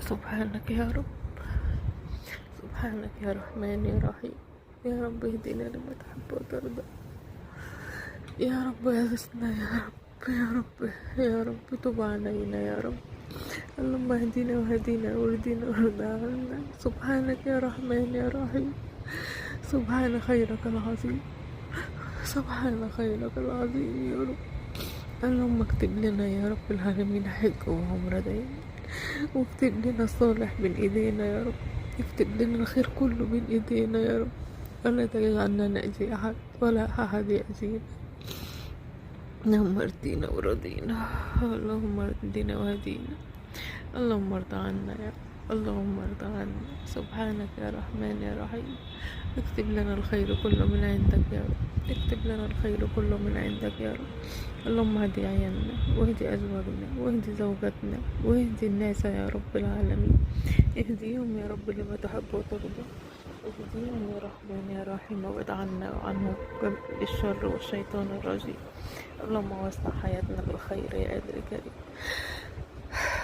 سبحانك يا رب، سبحانك يا رحمن يا رحيم. يا رب اهدنا لما تحب وترضى. يا رب اغثنا يا رب، يا رب، يا رب تب علينا يا رب. اللهم اهدنا واهدنا واردنا وارض عنا. سبحانك يا رحمن يا رحيم. سبحان خيرك العظيم، سبحان خيرك العظيم يا رب. اللهم اكتب لنا يا رب العالمين حج وعمرة دايما، واكتب لنا الصالح بين ايدينا يا رب. اكتب لنا الخير كله بين ايدينا يا رب، ولا تجعلنا نأذي احد ولا احد يأذينا. اللهم ارضينا ورضينا، اللهم ارضنا وهدينا. اللهم ارض عنا يا رب، اللهم ارض عنا. سبحانك يا رحمن يا رحيم. اكتب لنا الخير كله من عندك يا رب، اكتب لنا الخير كله من عندك يا رب. اللهم اهدي عيالنا واهدي ازواجنا واهدي زوجاتنا واهدي الناس يا رب العالمين. اهديهم يا رب لما تحب وترضى. اهديهم يا رحمن يا رحيم، وابعد عنا وعنهم الشر والشيطان الرجيم. اللهم وسع حياتنا بالخير يا قادر كريم.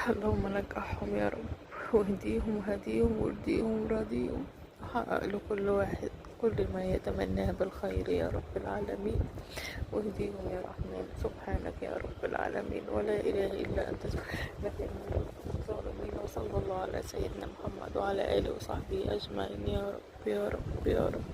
اللهم نجحهم يا رب، واهديهم وهديهم وارضيهم وراضيهم، وحقق لكل واحد كل ما يتمناه بالخير يا رب العالمين. واهديهم يا رحمن. سبحانك يا رب العالمين، ولا إله إلا أنت سبحانك إنا الظالمين. وصلى الله على سيدنا محمد وعلى آله وصحبه أجمعين يا رب يا رب يا رب.